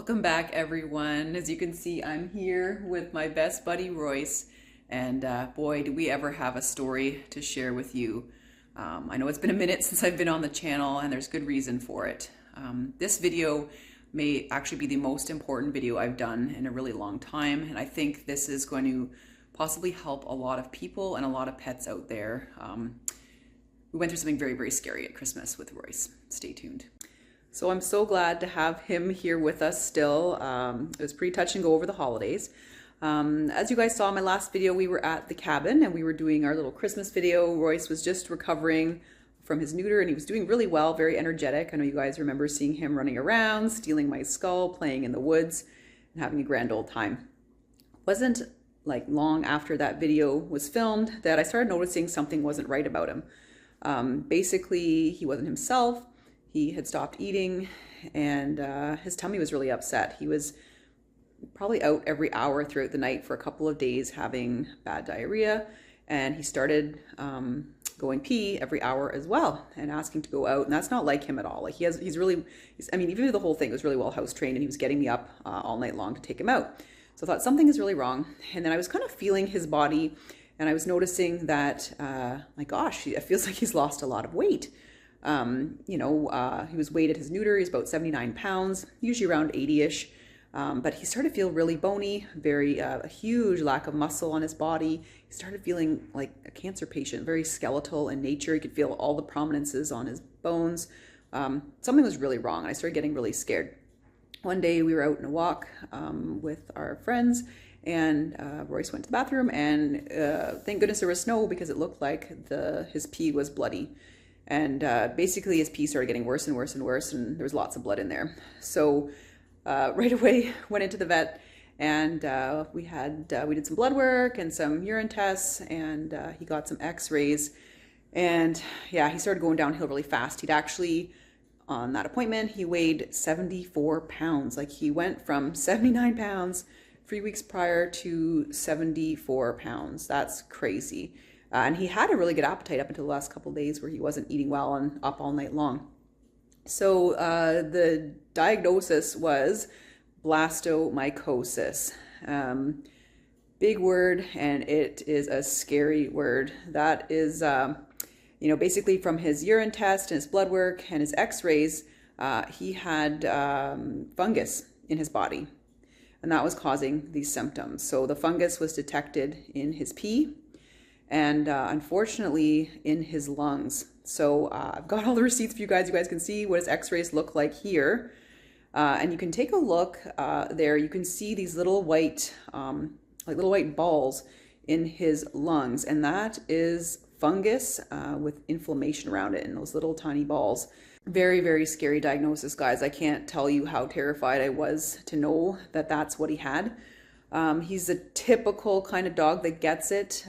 Welcome back, everyone. As you can see, I'm here with my best buddy Royce, and boy, do we ever have a story to share with you. I know it's been a minute since I've been on the channel, and there's good reason for it. This video may actually be the most important video I've done in a really long time, and I think this is going to possibly help a lot of people and a lot of pets out there. We went through something very, very scary at Christmas with Royce. Stay tuned. So I'm so glad to have him here with us still. It was pretty touch and go over the holidays. As you guys saw in my last video, we were at the cabin and we were doing our little Christmas video. Royce was just recovering from his neuter and he was doing really well, very energetic. I know you guys remember seeing him running around, stealing my skull, playing in the woods, and having a grand old time. It wasn't like long after that video was filmed that I started noticing something wasn't right about him. Basically, he wasn't himself. He had stopped eating and his tummy was really upset. He was probably out every hour throughout the night for a couple of days having bad diarrhea, and he started going pee every hour as well and asking to go out, and that's not like him at all. Like he's I mean, even though the whole thing was really well house trained and he was getting me up all night long to take him out. So I thought something is really wrong, and then I was kind of feeling his body and I was noticing that my gosh, it feels like he's lost a lot of weight. He was weighed at his neuter. He's about 79 pounds, usually around 80-ish. But he started to feel really bony, a huge lack of muscle on his body. He started feeling like a cancer patient, very skeletal in nature. He could feel all the prominences on his bones. Something was really wrong. I started getting really scared. One day we were out on a walk with our friends, and Royce went to the bathroom, and thank goodness there was snow because it looked like his pee was bloody. And basically his pee started getting worse and worse and worse, and there was lots of blood in there. So right away went into the vet, and we did some blood work and some urine tests, and he got some x-rays. And yeah, he started going downhill really fast. He'd actually, on that appointment, he weighed 74 pounds. Like he went from 79 pounds 3 weeks prior to 74 pounds. That's crazy. And he had a really good appetite up until the last couple of days where he wasn't eating well and up all night long. So the diagnosis was blastomycosis. Big word, and it is a scary word. That is, basically from his urine test and his blood work and his x-rays, he had fungus in his body, and that was causing these symptoms. So the fungus was detected in his pee, and unfortunately in his lungs. So I've got all the receipts for you guys. You guys can see what his x-rays look like here. And you can take a look there. You can see these little white, little white balls in his lungs. And that is fungus with inflammation around it and those little tiny balls. Very, very scary diagnosis, guys. I can't tell you how terrified I was to know that that's what he had. He's a typical kind of dog that gets it,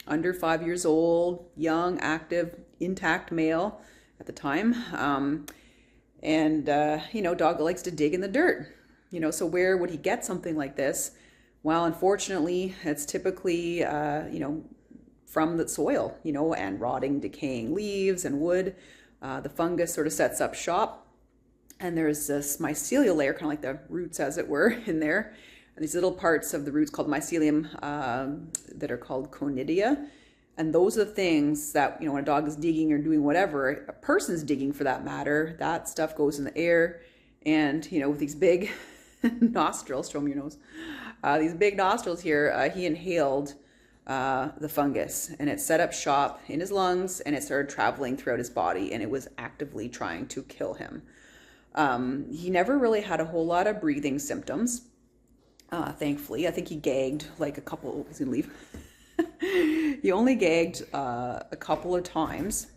under 5 years old, young, active, intact male at the time. Dog that likes to dig in the dirt, so where would he get something like this? Well, unfortunately, it's typically, from the soil, and rotting, decaying leaves and wood. The fungus sort of sets up shop, and there's this mycelial layer, kind of like the roots, as it were, in there. And these little parts of the roots called mycelium that are called conidia. And those are the things that, when a dog is digging or doing whatever, a person's digging for that matter, that stuff goes in the air. And, with these big nostrils, show me your nose, these big nostrils here, he inhaled the fungus, and it set up shop in his lungs, and it started traveling throughout his body, and it was actively trying to kill him. He never really had a whole lot of breathing symptoms. Thankfully, I think he gagged like a couple, he's gonna leave. He only gagged a couple of times,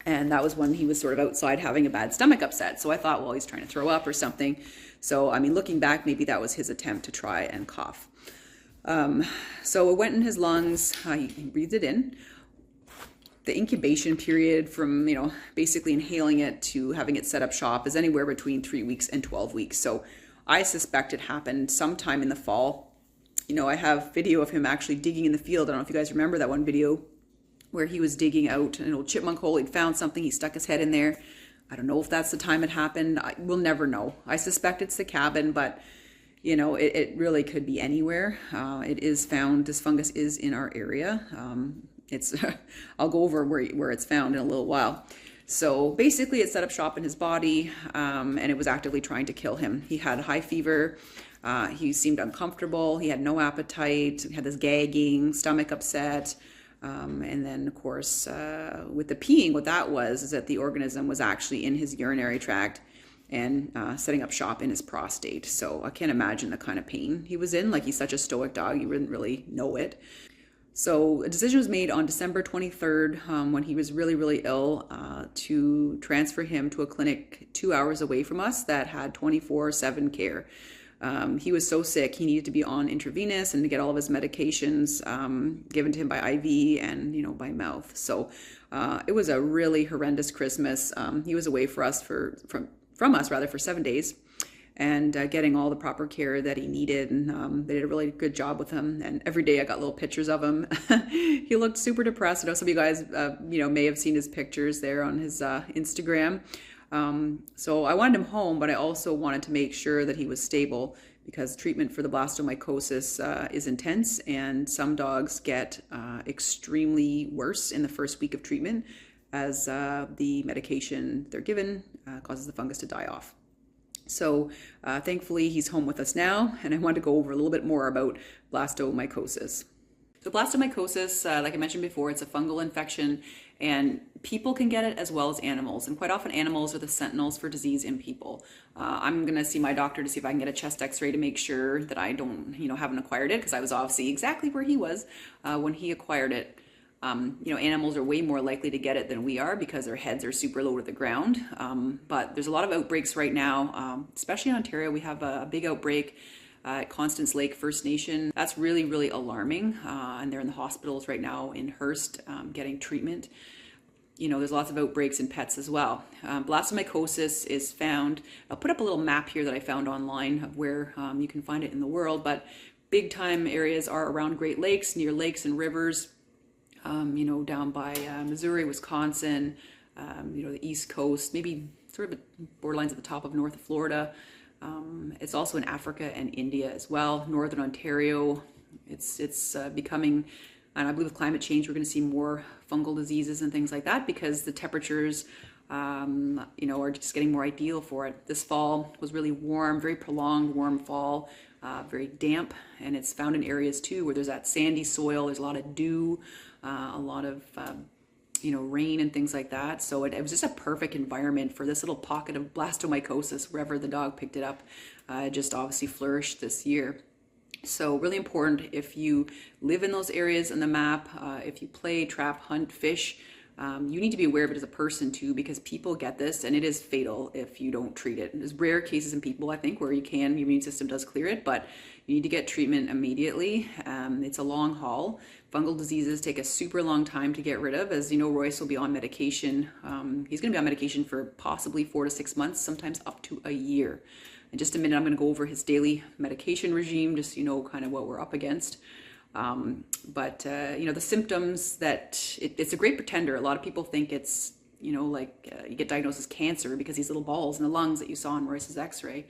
and that was when he was sort of outside having a bad stomach upset. So I thought, well, he's trying to throw up or something. So, I mean, looking back, maybe that was his attempt to try and cough. So it went in his lungs, he breathed it in. The incubation period from, basically inhaling it to having it set up shop is anywhere between 3 weeks and 12 weeks. So I suspect it happened sometime in the fall. I have video of him actually digging in the field. I don't know if you guys remember that one video where he was digging out an old chipmunk hole. He'd found something, he stuck his head in there. I don't know if that's the time it happened. We'll never know. I suspect it's the cabin, but you know, it really could be anywhere. It is found, this fungus is in our area. It's, I'll go over where it's found in a little while. So basically it set up shop in his body, and it was actively trying to kill him. He had high fever. He seemed uncomfortable. He had no appetite. He had this gagging, stomach upset. And then of course, with the peeing, what that was is that the organism was actually in his urinary tract and setting up shop in his prostate. So I can't imagine the kind of pain he was in. Like, he's such a stoic dog, you wouldn't really know it. So a decision was made on December 23rd, when he was really, really ill, to transfer him to a clinic 2 hours away from us that had 24/7 care. He was so sick, he needed to be on intravenous and to get all of his medications given to him by IV and, you know, by mouth. So it was a really horrendous Christmas. He was away from us for 7 days, and getting all the proper care that he needed. And they did a really good job with him. And every day I got little pictures of him. He looked super depressed. I know some of you guys, you know, may have seen his pictures there on his Instagram. So I wanted him home, but I also wanted to make sure that he was stable, because treatment for the blastomycosis is intense, and some dogs get extremely worse in the first week of treatment, as the medication they're given causes the fungus to die off. So thankfully he's home with us now, and I wanted to go over a little bit more about blastomycosis. So blastomycosis, like I mentioned before, it's a fungal infection, and people can get it as well as animals. And quite often animals are the sentinels for disease in people. I'm going to see my doctor to see if I can get a chest x-ray to make sure that I don't, you know, haven't acquired it, because I was obviously exactly where he was when he acquired it. You know, animals are way more likely to get it than we are because their heads are super low to the ground. But there's a lot of outbreaks right now, especially in Ontario. We have a big outbreak at Constance Lake First Nation. That's really, really alarming. And they're in the hospitals right now in Hearst getting treatment. You know, there's lots of outbreaks in pets as well. Blastomycosis is found, I'll put up a little map here that I found online of where you can find it in the world, but big time areas are around Great Lakes, near lakes and rivers. You know, down by Missouri, Wisconsin, you know, the East Coast, maybe sort of borderlines at the top of North Florida. It's also in Africa and India as well. Northern Ontario, it's becoming, and I believe with climate change, we're going to see more fungal diseases and things like that, because the temperatures, you know, are just getting more ideal for it. This fall was really warm, very prolonged warm fall, very damp, and it's found in areas too where there's that sandy soil, there's a lot of dew, a lot of you know, rain and things like that. So it was just a perfect environment for this little pocket of blastomycosis wherever the dog picked it up. It just obviously flourished this year. So really important, if you live in those areas in the map, if you play, trap, hunt, fish, you need to be aware of it as a person too, because people get this and it is fatal if you don't treat it. There's rare cases in people, I think, where you can, your immune system does clear it, but you need to get treatment immediately. It's a long haul. Fungal diseases take a super long time to get rid of. As you know, Royce will be on medication. He's going to be on medication for possibly 4 to 6 months, sometimes up to a year. In just a minute, I'm going to go over his daily medication regime, just so you know kind of what we're up against. You know, the symptoms that it's a great pretender. A lot of people think it's, you know, like you get diagnosed as cancer because these little balls in the lungs that you saw in Royce's x-ray.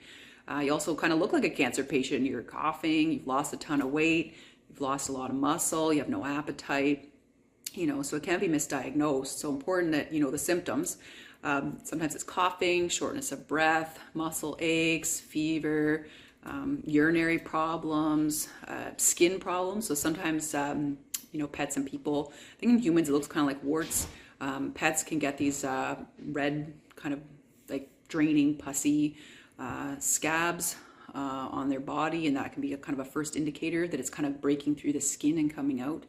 You also kind of look like a cancer patient. You're coughing, you've lost a ton of weight, you've lost a lot of muscle, you have no appetite, you know, so it can be misdiagnosed. So important that you know the symptoms. Sometimes it's coughing, shortness of breath, muscle aches, fever, urinary problems, skin problems. So sometimes, you know, pets and people, I think in humans it looks kind of like warts. Pets can get these red kind of like draining, pussy scabs on their body, and that can be a kind of a first indicator that it's kind of breaking through the skin and coming out.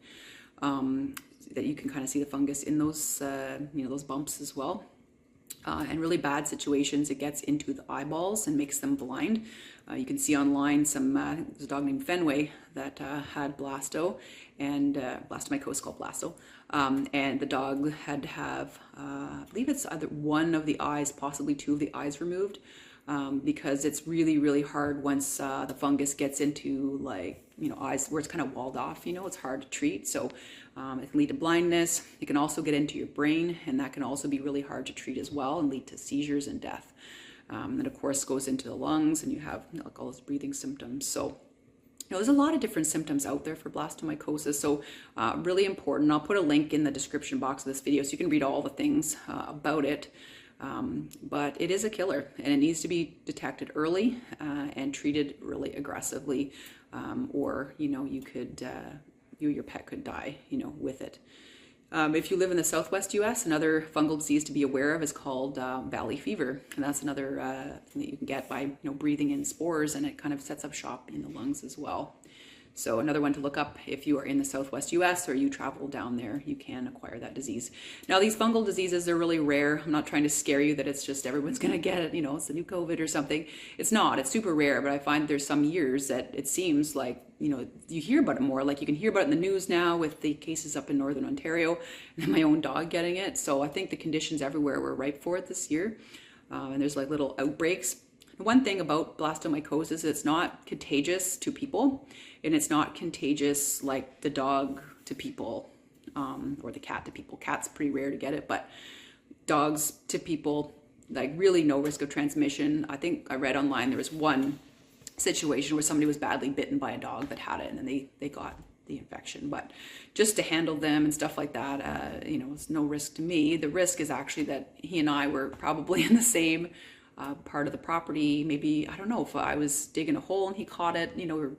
That you can kind of see the fungus in those, you know, those bumps as well. And really bad situations, it gets into the eyeballs and makes them blind. You can see online there's a dog named Fenway that had blasto, and blastomycosis called blasto. And the dog had to have, I believe it's either one of the eyes, possibly two of the eyes removed. because it's really, really hard once the fungus gets into, like, eyes where it's kind of walled off, it's hard to treat. So it can lead to blindness. It can also get into your brain, and that can also be really hard to treat as well and lead to seizures and death. And of course goes into the lungs, and you have like all those breathing symptoms. So there's a lot of different symptoms out there for blastomycosis, so really important. I'll put a link in the description box of this video so you can read all the things about it. But it is a killer, and it needs to be detected early and treated really aggressively, or you could, your pet could die, with it. If you live in the Southwest US, another fungal disease to be aware of is called valley fever, and that's another thing that you can get by breathing in spores, and it kind of sets up shop in the lungs as well. So another one to look up if you are in the Southwest US or you travel down there, you can acquire that disease. Now, these fungal diseases are really rare. I'm not trying to scare you that it's just everyone's going to get it, it's the new COVID or something. It's not. It's super rare, but I find there's some years that it seems like, you hear about it more. Like you can hear about it in the news now with the cases up in Northern Ontario and my own dog getting it. So I think the conditions everywhere were ripe for it this year. And there's like little outbreaks. One thing about blastomycosis, it's not contagious to people, and it's not contagious like the dog to people or the cat to people. Cat's pretty rare to get it, but dogs to people, like really no risk of transmission. I think I read online there was one situation where somebody was badly bitten by a dog that had it, and then they got the infection. But just to handle them and stuff like that, it's no risk to me. The risk is actually that he and I were probably in the same part of the property. Maybe, I don't know, if I was digging a hole and he caught it, or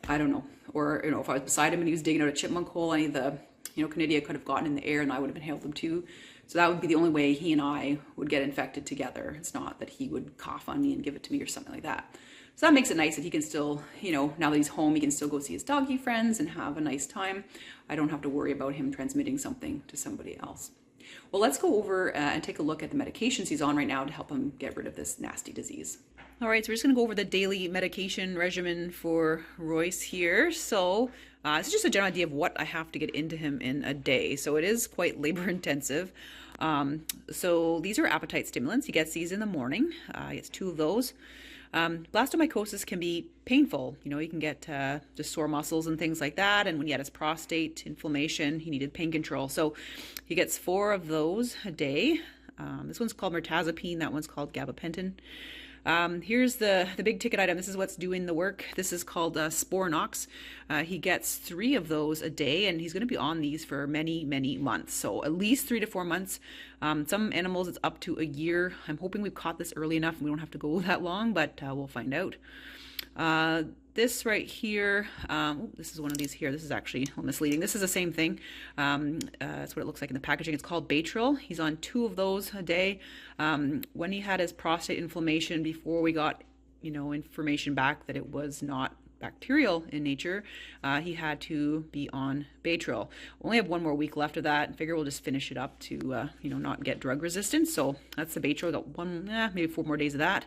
I don't know, or if I was beside him and he was digging out a chipmunk hole, any of the Canidia could have gotten in the air and I would have inhaled them too. So that would be the only way he and I would get infected together. It's not that he would cough on me and give it to me or something like that. So that makes it nice that he can still, now that he's home, he can still go see his doggy friends and have a nice time. I don't have to worry about him transmitting something to somebody else. Well, let's go over and take a look at the medications he's on right now to help him get rid of this nasty disease. All right, so we're just going to go over the daily medication regimen for Royce here. So this is just a general idea of what I have to get into him in a day. So it is quite labor intensive. So these are appetite stimulants. He gets these in the morning. He gets 2 of those. Blastomycosis can be painful. You can get just sore muscles and things like that. And when he had his prostate inflammation, he needed pain control. So he gets 4 of those a day. This one's called mirtazapine. That one's called gabapentin. Here's the big ticket item. This is what's doing the work. This is called Sporanox. He gets 3 of those a day, and he's going to be on these for many, many months. So at least 3 to 4 months. Some animals it's up to a year. I'm hoping we've caught this early enough and we don't have to go that long, but we'll find out. This right here, this is one of these here. This is actually misleading. This is the same thing. That's what it looks like in the packaging. It's called Baytril. He's on 2 of those a day. When he had his prostate inflammation, before we got, information back that it was not bacterial in nature, he had to be on Baytril. We only have 1 more week left of that, and figure we'll just finish it up to, not get drug resistant. So that's the Baytril. Got maybe 4 more days of that.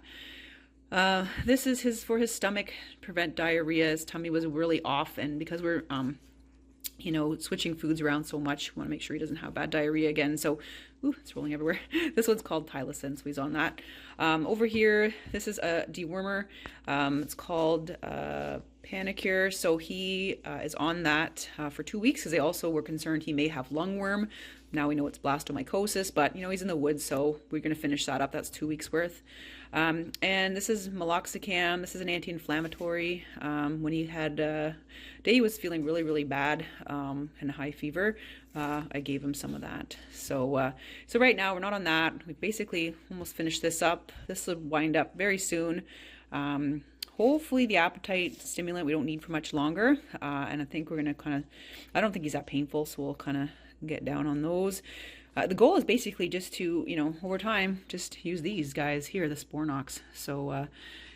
This is for his stomach, prevent diarrhea. His tummy was really off, and because we're switching foods around so much, we want to make sure he doesn't have bad diarrhea again. So it's rolling everywhere. This one's called Tylosin, so he's on that. Over here, this is a dewormer. It's called Panicure. So he is on that for 2 weeks because they also were concerned he may have lungworm. Now we know it's blastomycosis, but he's in the woods, so we're going to finish that up. That's 2 weeks worth. And this is meloxicam. This is an anti-inflammatory. When he had day he was feeling really, really bad and high fever, I gave him some of that. So so right now we're not on that. We basically almost finished this up. This will wind up very soon. Hopefully the appetite stimulant we don't need for much longer. And I think we're going to I don't think he's that painful, so we'll kind of get down on those. The goal is basically just to, over time, just use these guys here, the Sporanox. So,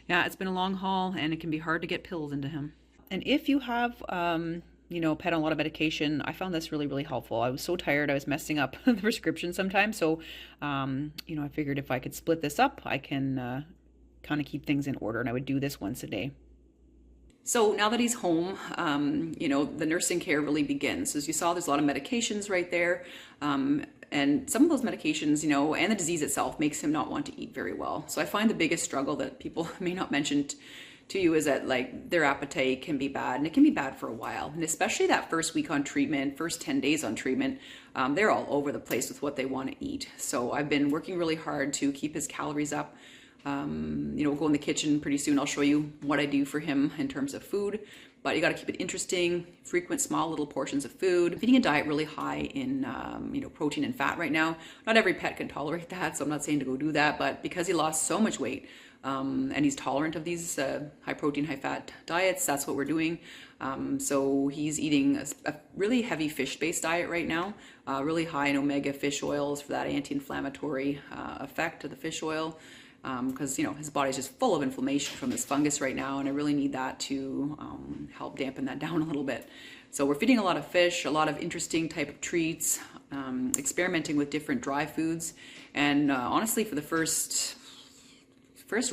yeah, it's been a long haul, and it can be hard to get pills into him. And if you have, pet on a lot of medication, I found this really, really helpful. I was so tired, I was messing up the prescription sometimes. So, I figured if I could split this up, I can kind of keep things in order, and I would do this once a day. So now that he's home, the nursing care really begins. As you saw, there's a lot of medications right there. And some of those medications, you know, and the disease itself makes him not want to eat very well. So I find the biggest struggle that people may not mention to you is that like their appetite can be bad, and it can be bad for a while. And especially that first week on treatment, first 10 days on treatment, they're all over the place with what they want to eat. So I've been working really hard to keep his calories up. You know, we'll go in the kitchen pretty soon. I'll show you what I do for him in terms of food, but you got to keep it interesting, frequent, small little portions of food, eating a diet really high in, you know, protein and fat right now. Not every pet can tolerate that, so I'm not saying to go do that, but because he lost so much weight, and he's tolerant of these high protein, high fat diets, that's what we're doing. So he's eating a really heavy fish-based diet right now, really high in omega fish oils for that anti-inflammatory effect of the fish oil. Because you know his body's just full of inflammation from this fungus right now, and I really need that to help dampen that down a little bit. So we're feeding a lot of fish, a lot of interesting type of treats, experimenting with different dry foods, and honestly, for the first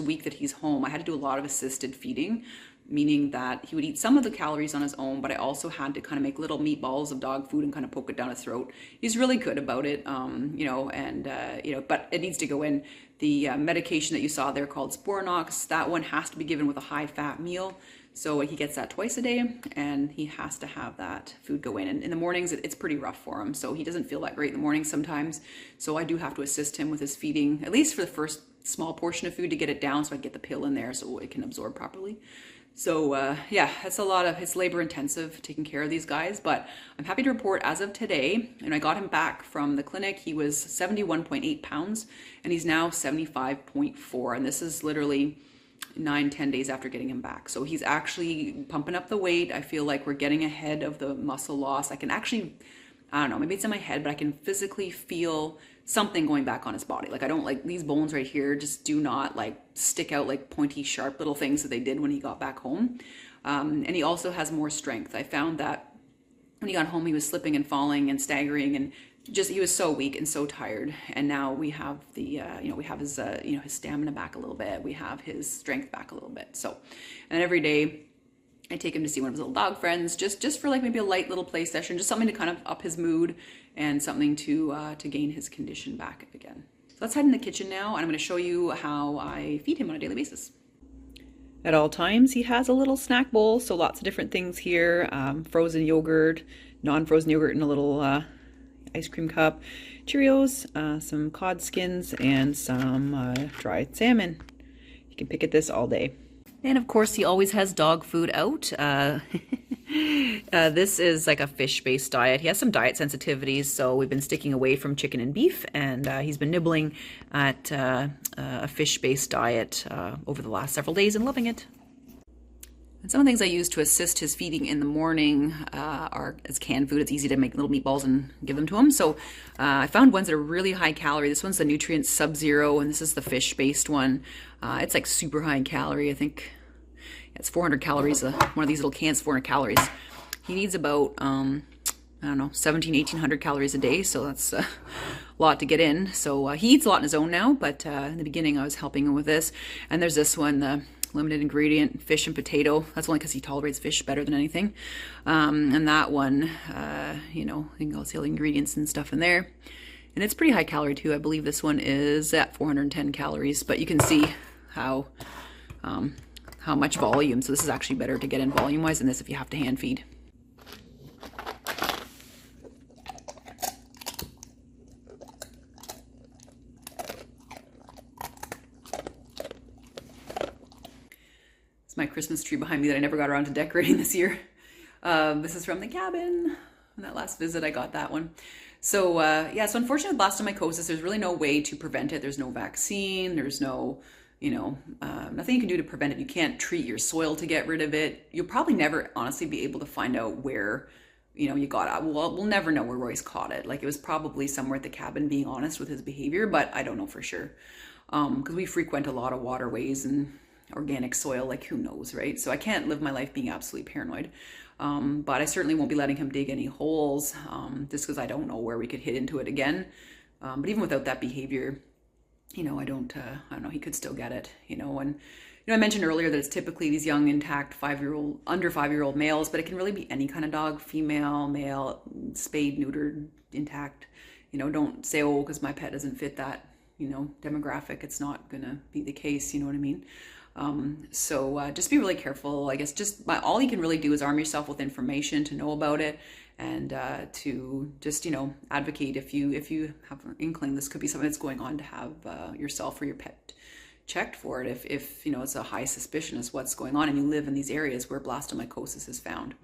week that he's home, I had to do a lot of assisted feeding, meaning that he would eat some of the calories on his own, but I also had to kind of make little meatballs of dog food and kind of poke it down his throat. He's really good about it, you know, and, you know, but it needs to go in. The medication that you saw there called Sporanox, that one has to be given with a high fat meal. So he gets that twice a day, and he has to have that food go in. And in the mornings, it's pretty rough for him. So he doesn't feel that great in the mornings sometimes. So I do have to assist him with his feeding, at least for the first small portion of food to get it down so I get the pill in there so it can absorb properly. So yeah, it's it's labor intensive taking care of these guys, but I'm happy to report as of today, and I got him back from the clinic, he was 71.8 pounds and he's now 75.4. And this is literally 9-10 days after getting him back. So he's actually pumping up the weight. I feel like we're getting ahead of the muscle loss. I can actually, I don't know, maybe it's in my head, but I can physically feel something going back on his body. Like I don't like these bones right here just do not like stick out like pointy, sharp little things that they did when he got back home. And he also has more strength. I found that when he got home, he was slipping and falling and staggering, and just, he was so weak and so tired. And now we have the, you know, we have his, you know, his stamina back a little bit. We have his strength back a little bit. So, and every day I take him to see one of his little dog friends, just for like maybe a light little play session, just something to kind of up his mood and something to gain his condition back again. So let's head in the kitchen now, and I'm going to show you how I feed him on a daily basis. At all times, he has a little snack bowl, so lots of different things here, frozen yogurt, non-frozen yogurt in a little ice cream cup, Cheerios, some cod skins, and some dried salmon. You can pick at this all day. And of course, he always has dog food out. This is like a fish-based diet. He has some diet sensitivities, so we've been sticking away from chicken and beef, and he's been nibbling at a fish-based diet over the last several days and loving it. And some of the things I use to assist his feeding in the morning are as canned food. It's easy to make little meatballs and give them to him. So I found ones that are really high calorie. This one's the Nutrient Sub-Zero, and this is the fish-based one. It's like super high in calorie. I think it's 400 calories. One of these little cans, 400 calories. He needs about, I don't know, 1800 calories a day. So that's a lot to get in. So he eats a lot on his own now, but in the beginning I was helping him with this. And there's this one, the limited ingredient fish and potato. That's only because he tolerates fish better than anything. And that one, you know, you can go see all the ingredients and stuff in there. And it's pretty high calorie too. I believe this one is at 410 calories, but you can see how much volume. So this is actually better to get in volume wise than this if you have to hand feed. My Christmas tree behind me that I never got around to decorating this year. This is from the cabin. On that last visit, I got that one. So yeah, so unfortunately with blastomycosis, there's really no way to prevent it. There's no vaccine. There's no, you know, nothing you can do to prevent it. You can't treat your soil to get rid of it. You'll probably never honestly be able to find out where, you know, you got it. Well, we'll never know where Royce caught it. Like it was probably somewhere at the cabin, being honest with his behavior, but I don't know for sure. Because we frequent a lot of waterways and organic soil, like who knows, right? So I can't live my life being absolutely paranoid. But I certainly won't be letting him dig any holes, just because I don't know where we could hit into it again. But even without that behavior, you know, I don't know, he could still get it, you know. And, you know, I mentioned earlier that it's typically these young, intact, under 5-year-old males, but it can really be any kind of dog, female, male, spayed, neutered, intact. You know, don't say, oh, because my pet doesn't fit that, you know, demographic, it's not gonna be the case, you know what I mean? So just be really careful. I guess all you can really do is arm yourself with information to know about it, and to just, you know, advocate if you have an inkling this could be something that's going on, to have yourself or your pet checked for it if you know it's a high suspicion as what's going on and you live in these areas where blastomycosis is found.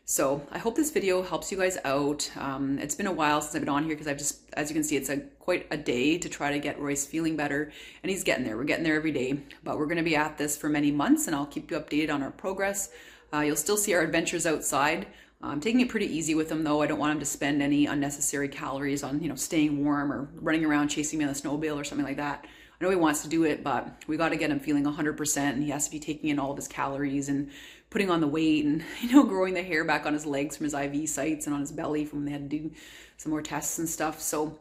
So I hope this video helps you guys out. It's been a while since I've been on here because I've just, as you can see, it's quite a day to try to get Royce feeling better, and he's getting there. We're getting there every day, but we're going to be at this for many months, and I'll keep you updated on our progress. You'll still see our adventures outside. I'm taking it pretty easy with him though. I don't want him to spend any unnecessary calories on, you know, staying warm or running around chasing me on the snowmobile or something like that. I know he wants to do it, but we got to get him feeling 100%, and he has to be taking in all of his calories and putting on the weight, and, you know, growing the hair back on his legs from his IV sites and on his belly from when they had to do some more tests and stuff. So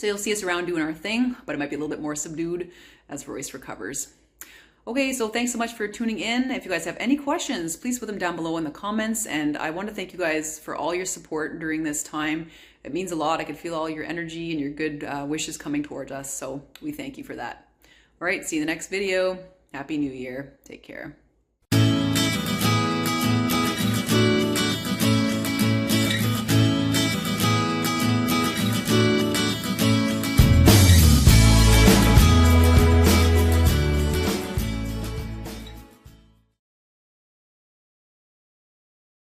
you'll see us around doing our thing, but it might be a little bit more subdued as Royce recovers. Okay, so thanks so much for tuning in. If you guys have any questions, please put them down below in the comments. And I want to thank you guys for all your support during this time. It means a lot. I can feel all your energy and your good wishes coming towards us. So we thank you for that. All right, see you in the next video. Happy New Year. Take care.